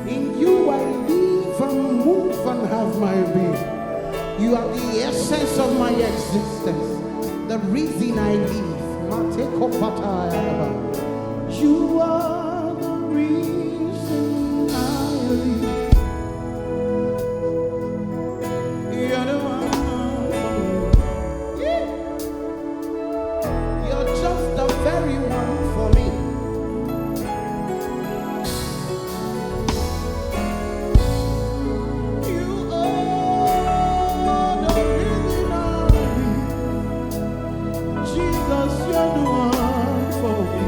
In you I live and move and have my being. You are the essence of my existence, the reason I live. You are the reason I live. You're the one for me. You're just the very one for me. You are the reason I live. Jesus, you're the one for me.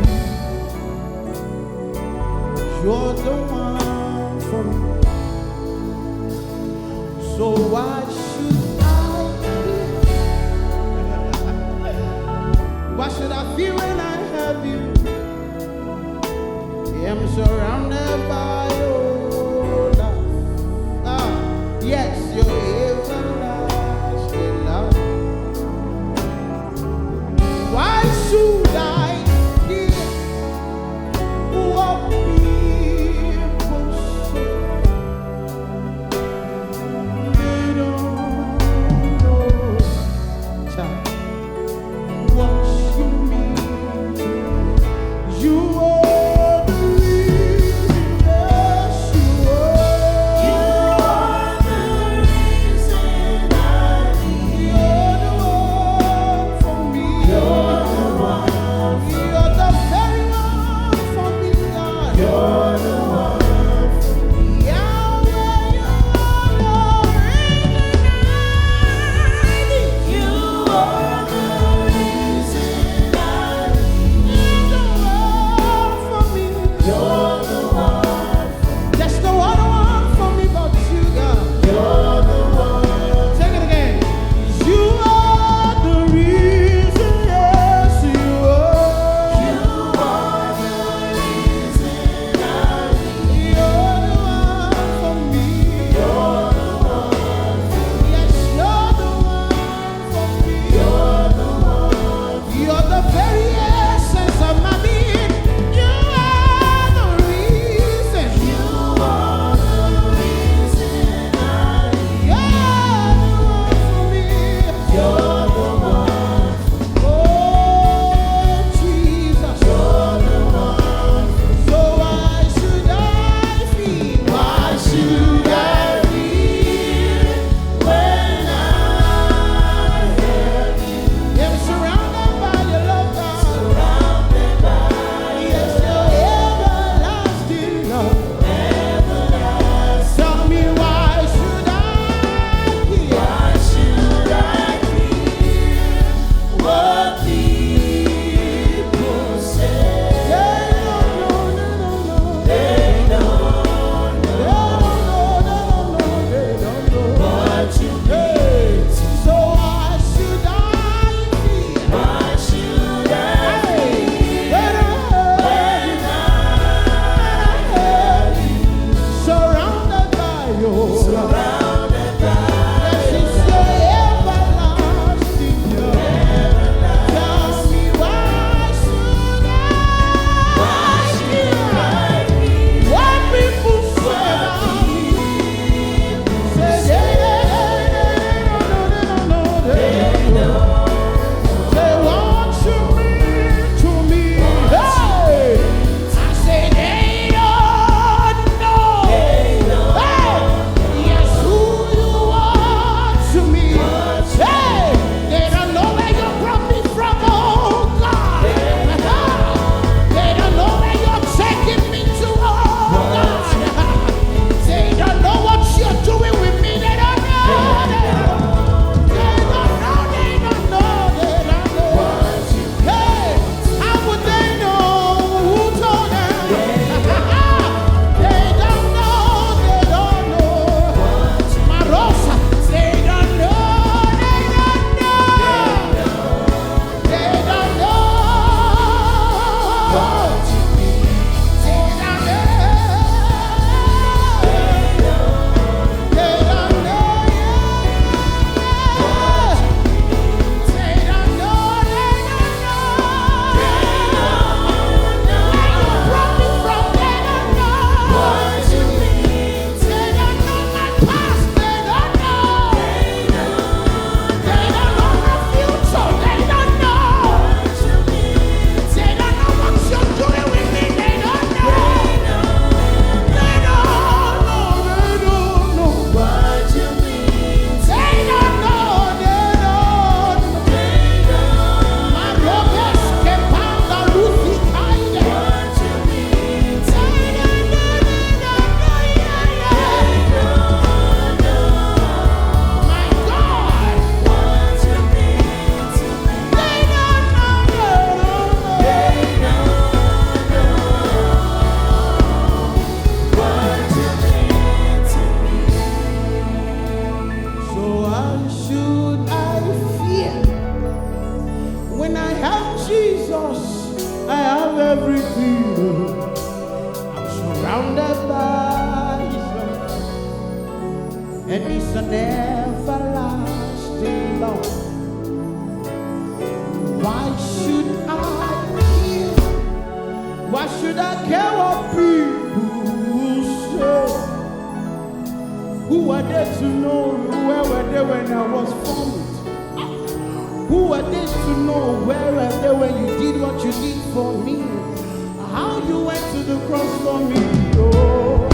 You're the one for me. So why should I feel? Why should I feel when I have you? I'm surrounded by your love. Yes, your everlasting love. Why should I feel what people say? They don't know. I have everything. I'm surrounded by His love, and it's an everlasting love. Why should I care? Why should I care what people say? Who are they to know? Where were they when I was formed? Who are they to know? Where were they when you did what you did for me? How you went to the cross for me? Oh,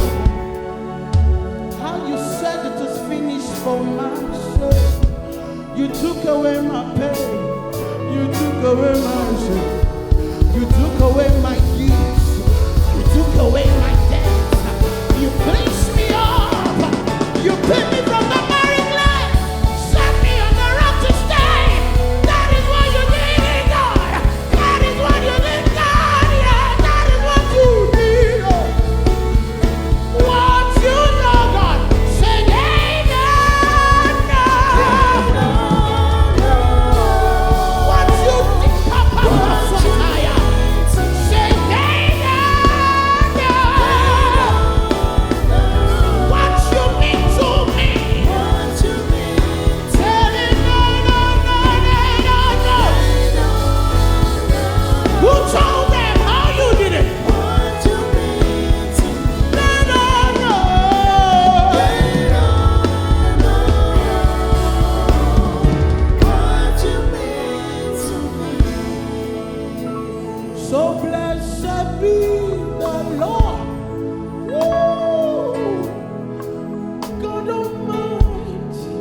how you said it is finished for my sake. You took away my pain. You took away my shame. You took away my gifts. You took away my debts. You cleansed me up. You picked me from the married life. Set me on the rock to stay. That is what you did, God. That is what you did, God. Yeah, that is what you did. What you know, God. Say, hey, no. What you did, Papa, Sataya. Say, hey, no. What you mean to me? Tell it, no, no, no, no, no, no. Who told them how you did it? No, no, no. So blessed be the Lord. Woo! God Almighty,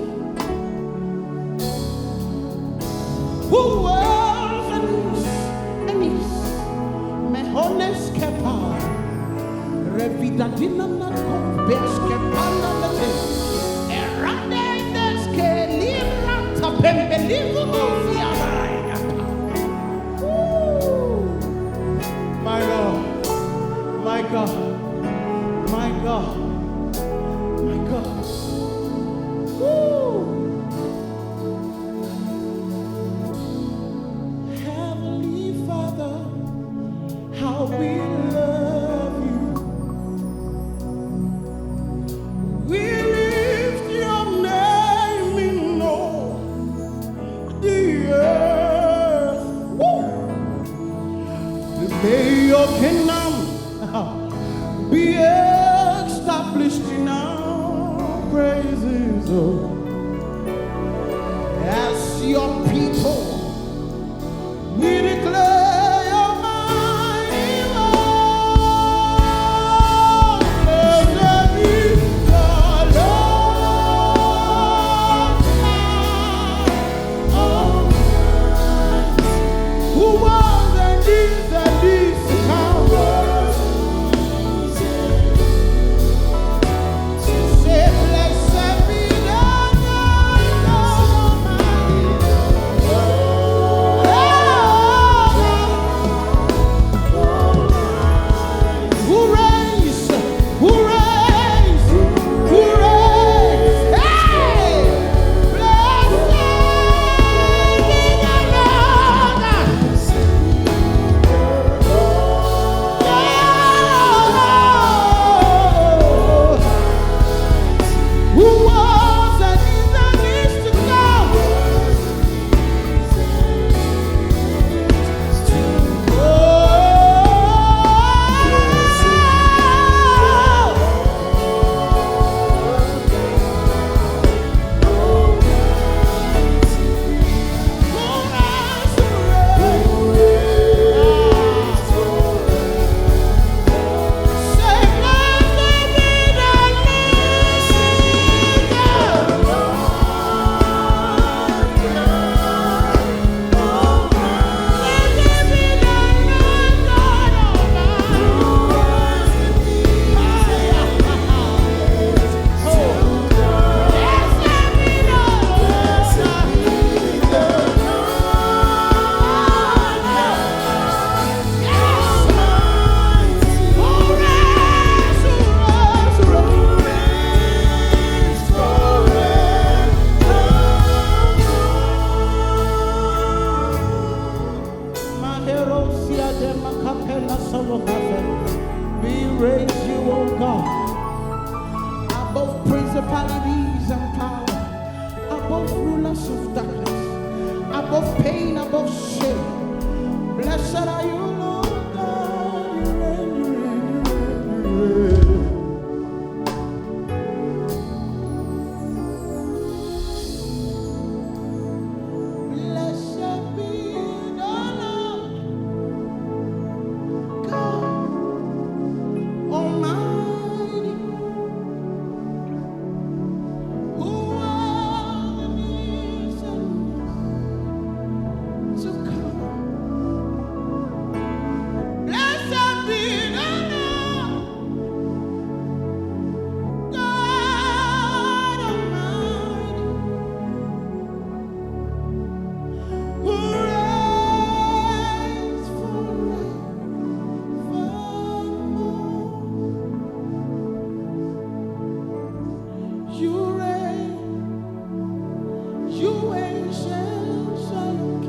who was and is Mehones Kepa, Revidadina Nakobes Kepana, Eranes Kelira Tapembelivu Fiaraya. My God, my God, my God, my God. Woo! Heavenly Father, how we love you. We lift your name in all the earth. Woo! May your kingdom be established powers of darkness, above pain, above shame. Blessed are you, Lord God. You reign, you reign, you reign, you reign. Blessed be the Lord God Almighty, who was and is and to come. Blessed be the Lord God Almighty, who reigns forevermore. You reign, you ancient Zion.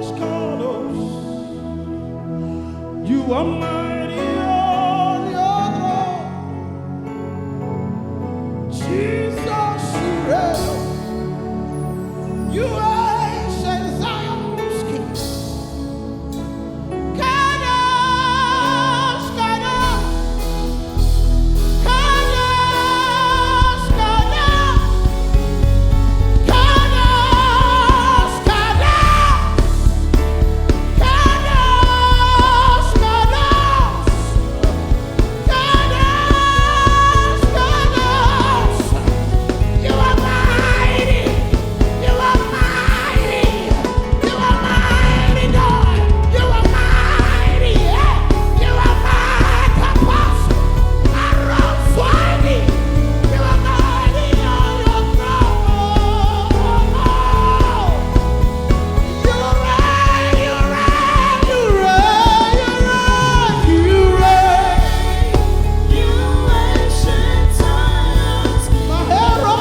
Kadosh, you are mighty on your throne. Jesus, you reign, you ancient Zion's King. Kadosh, Kadosh, Kadosh, Kadosh, Kadosh, Kadosh, Kadosh, Kadosh. You are mighty, you are mighty, you are mighty, God, you are mighty, you are mighty, Papa. Around Swami, you are mighty on your throne. You reign, you reign, you reign, you reign, you ancient Zion's King. My hero,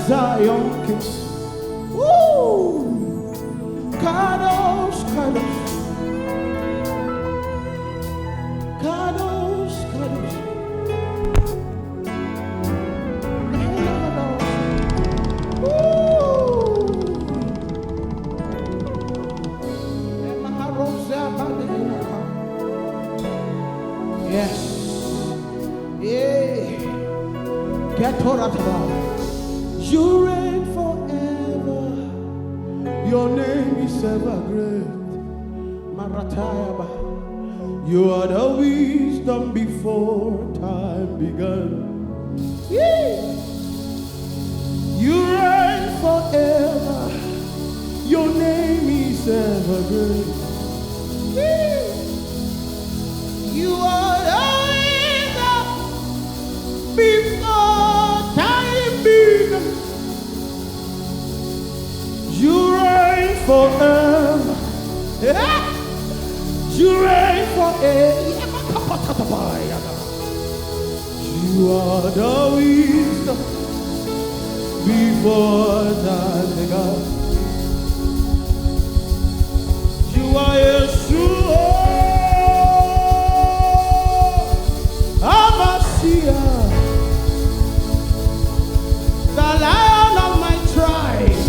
Zion King. Woo! Kadosh, Kadosh. Kadosh, Kadosh. Woo! Yes. Yeah. Get Torah. You reign forever. Your name is ever great. Maratayaba. You are the wisdom before time began. Yeah. You reign forever. Your name is ever great. Yeah. You are the wisdom before time began. You reign forever. Yeah. You reign forever. You are the wisdom before time began. You are Yeshua, Messiah, the Lion of my tribe.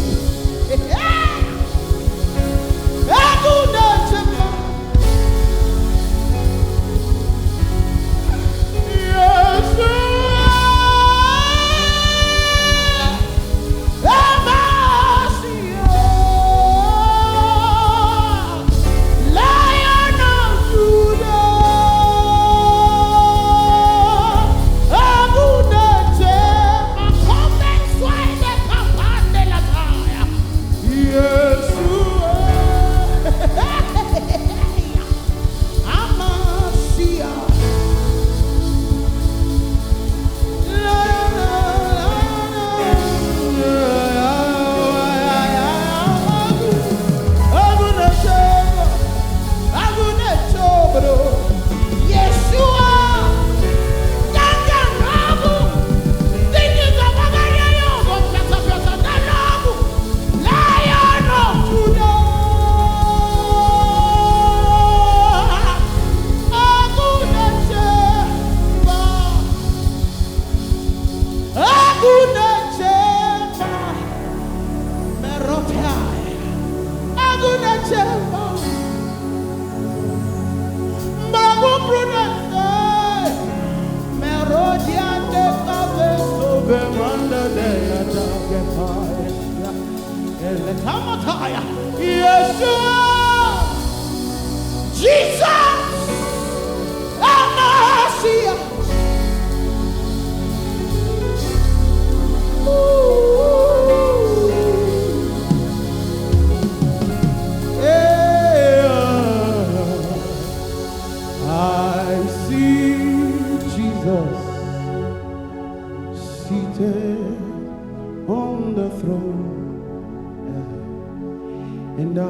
And I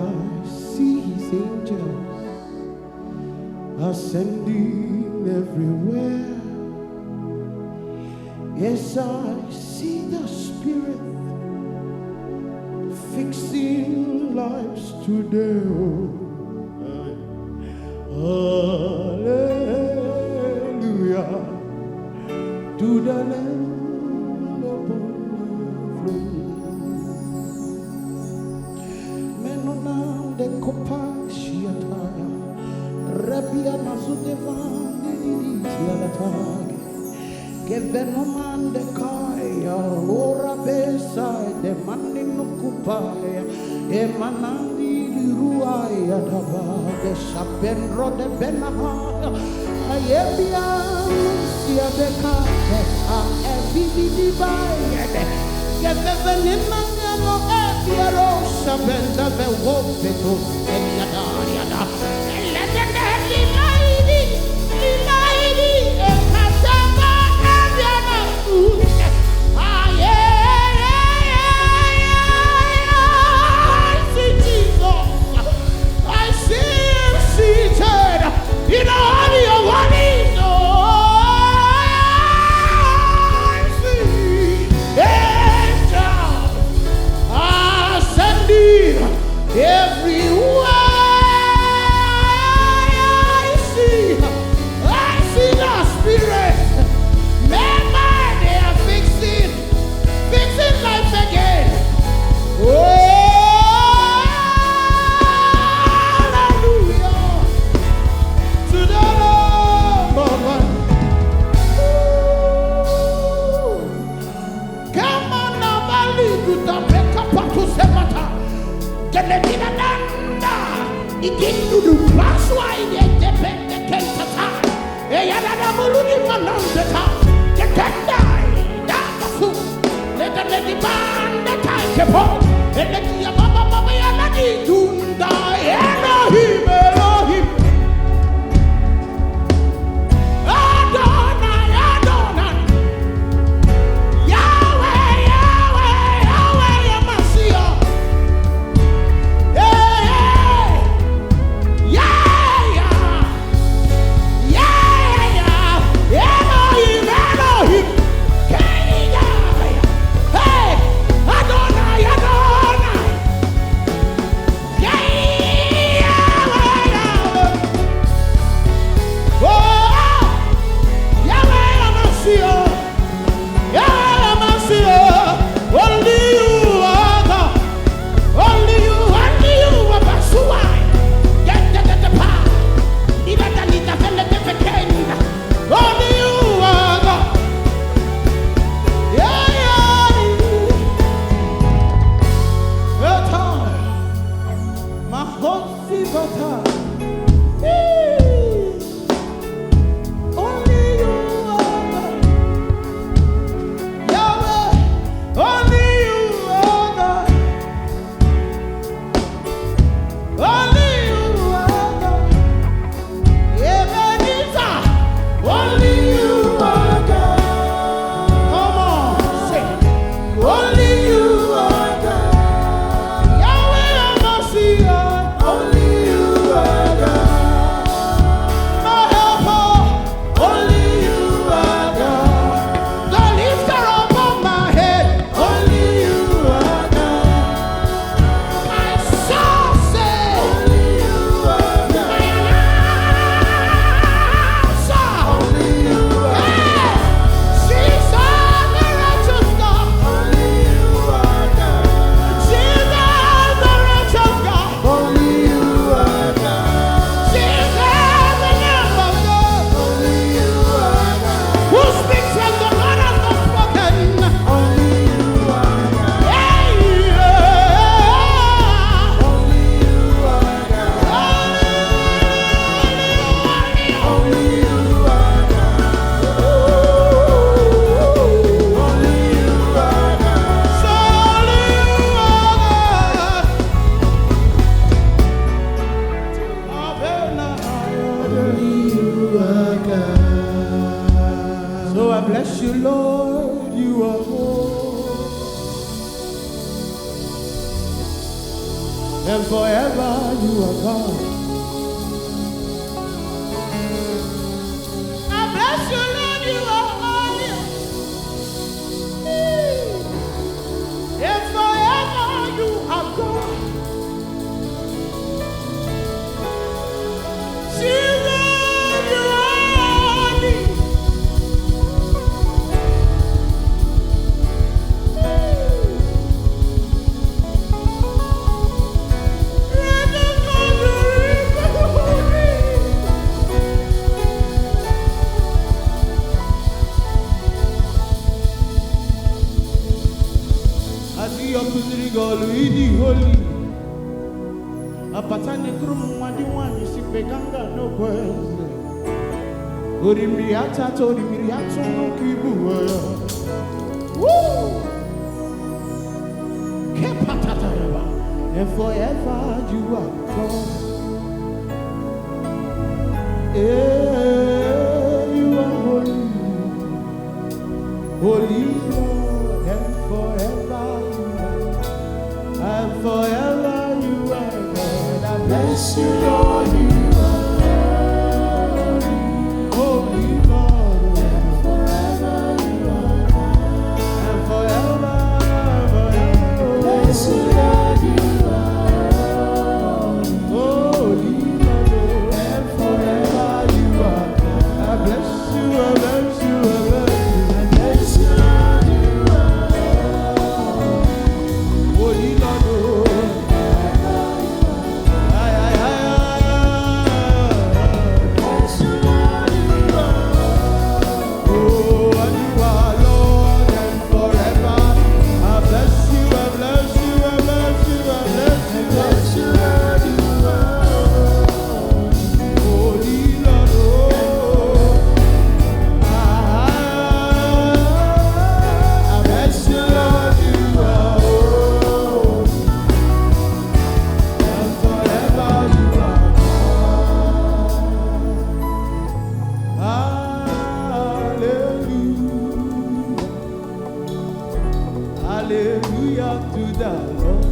see his angels ascending everywhere. Yes, I see the Spirit fixing lives today. Hallelujah to the Lamb upon the throne. Menona de Kopashiataya, Rabia Mazudevani Tialatag, Gevenoman de Kaya, Ora Besa, de Maninukupaya, Emanandi Ruaya Dava, de Shapenro de Benaha, Ayabian, Sia de Kata, Evidi Baya, Gevenimano, Epiero, Shabenda, the Wopeto, and Yada, legendary lady, and Katama, Aviana, you know, all your worries, I see angels ascending everywhere. and forever you are God. I bless you, Lord, you are holy. And forever you are God. Jesus, you are holy. Holy. Apatane krum wadiwani sipeganga no kweze. Orimiriata to orimiriato no kibuwa. Woo! Kepatata yaba. And forever you are God. You are holy. Holy Lord, and forever. And forever you are God. I bless you, Lord, you are holy God. And forever you are God. And forever, forever. Bless you, Lord, you are holy God. And forever you are God. I bless you, I bless you, I bless you. I bless you, Lord, you are holy God. the Lord.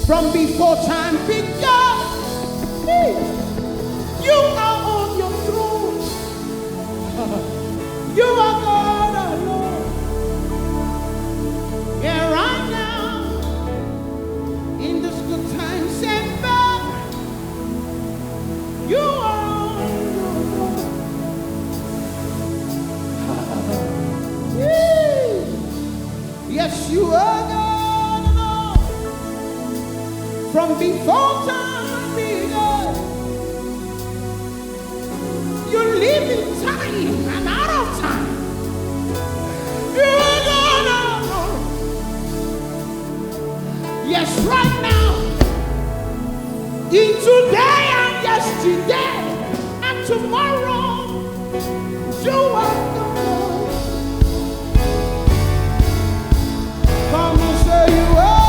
From before time began, you are on your throne. You are God alone. And right now, in this good times and bad, you are on your throne. Yes, you are God. From before time began, you live in time and out of time. You are God alone. Yes, right now, in today and yesterday and tomorrow, you are God. Come and say you are.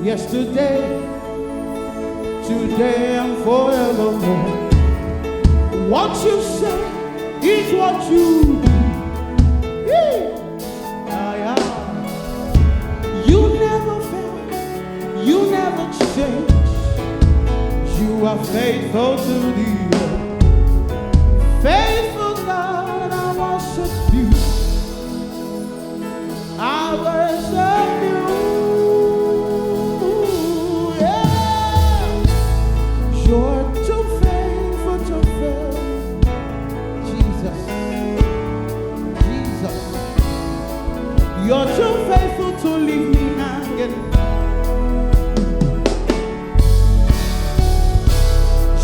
yesterday, today, and forevermore. What you say is what you do. You never fail, you never change. You are faithful to the end. Faithful God, I worship you. I worship you. Yeah. You're too faithful to fail. Jesus. Jesus. You're too faithful to leave me hanging.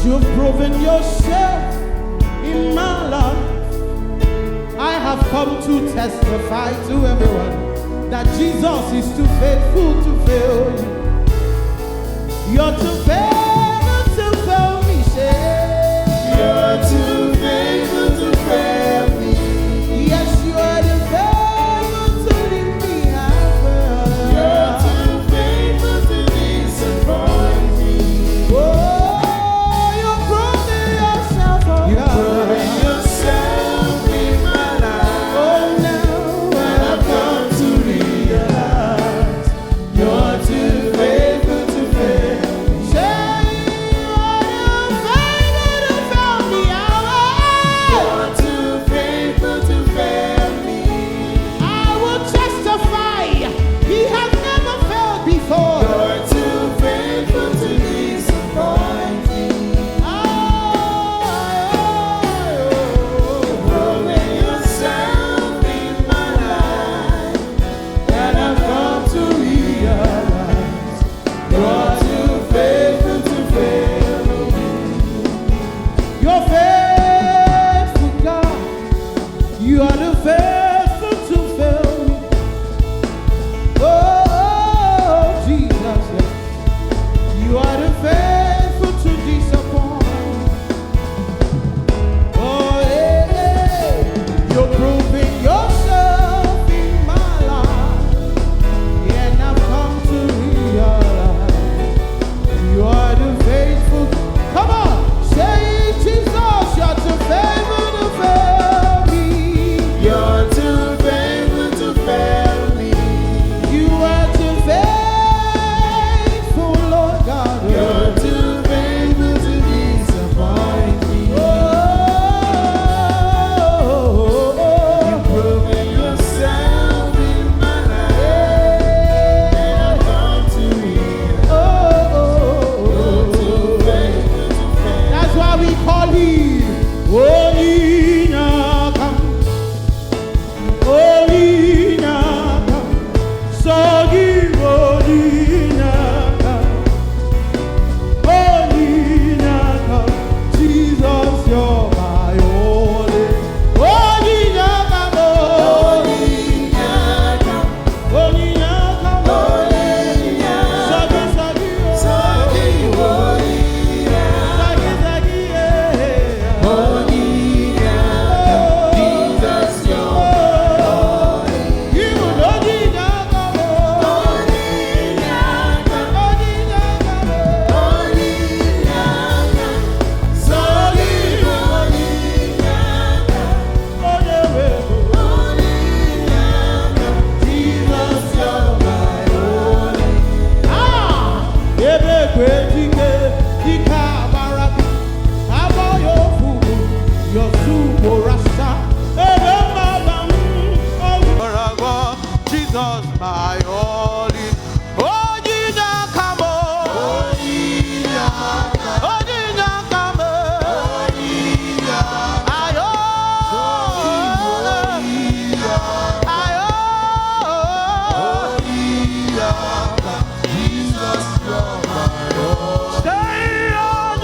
You've proven yourself in my life. I have come to testify to everyone that Jesus is too faithful to fail you. You're too faithful to fail me, say. You're too faithful to fail me. Yes, you are the faithful to leave me halfway. You're too faithful to disappoint me. Oh, you're proving yourself, oh You're God. proving yourself in my life. Oh, now And I've come to realize you're too faithful to fail me. say you are the faithful to fail me. You're too faithful to fail me. I will testify. He has never failed before. You're too faithful to disappoint me. Proving yourself in my life. And I've come to realize you're too faithful to fail me. You're faithful, God. You are the faithful to fail me. Oh, Jesus. You are the faithful to disappoint. Oh, hey. You're proving yourself in my life. And I've come to realize you are the faithful. Come on, say Jesus, you're too faithful to fail me. You're too faithful to fail me. You are too faithful, Lord God. You're too faithful to disappoint me. Proving yourself in my life. And I've come to realize you're too faithful to fail me. That's why we call him Oninaka. Oninaka. Sogi Oninaka. Oninaka. Jesus, you're my only. Oninaka. Oninaka. Sogi, sogi, Sogi, sogi, sogi, yeah. Jesus, you're You Oninaka. Jesus, my only. Oh, Jesus, come on. Oh, Jesus, come on. Ayo. Ayo. Stay on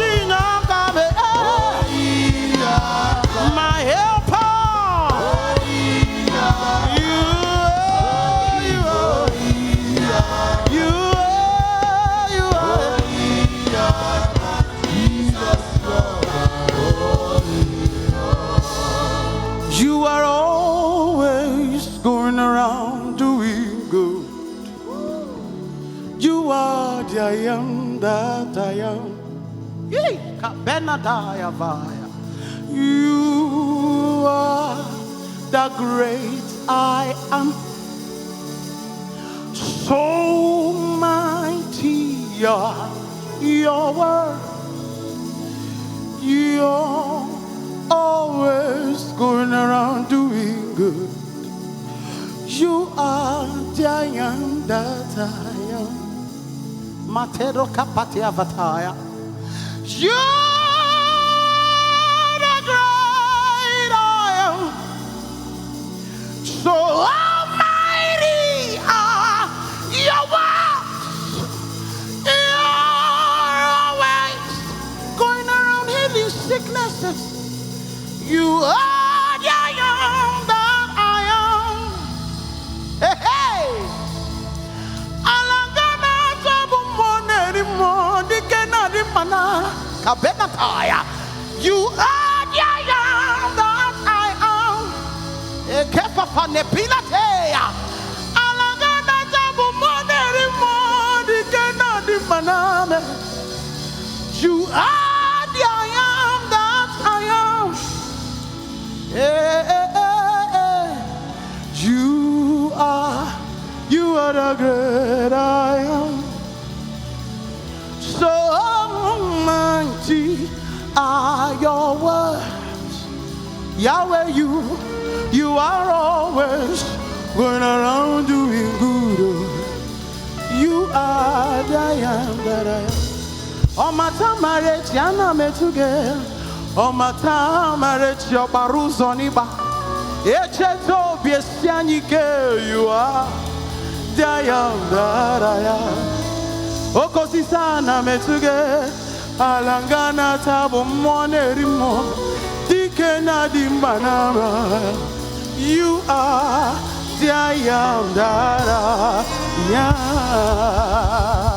are the I am that I am. You are the great I am. So mighty are your word. You're always going around doing good. You are the I am that I am. Matero kapati avataya. You're the great I am. So almighty are your words. You're always going around healing sicknesses. You are the I am that I am. Hey, hey. Alangana tabu moneri modi kenadi mana kabenataya. You are the I am that I am. Ekefa panepilateya. Alangana tabu moneri modi kenadi mana. You are the I am that I am. Hey, hey, hey, hey. You are the great I am. So mighty are your words. Yahweh, you are always going around doing good. You are the I am that I am. Oh, my time, marriage, Yana me together. Oh, my time, marriage, your baruzoniba. Echeto, Biesianike, you are the I am that I am. Oh, Kosisana me together. Alangana tabo monerimo. Dikena dimbanama. You are the I am that I am.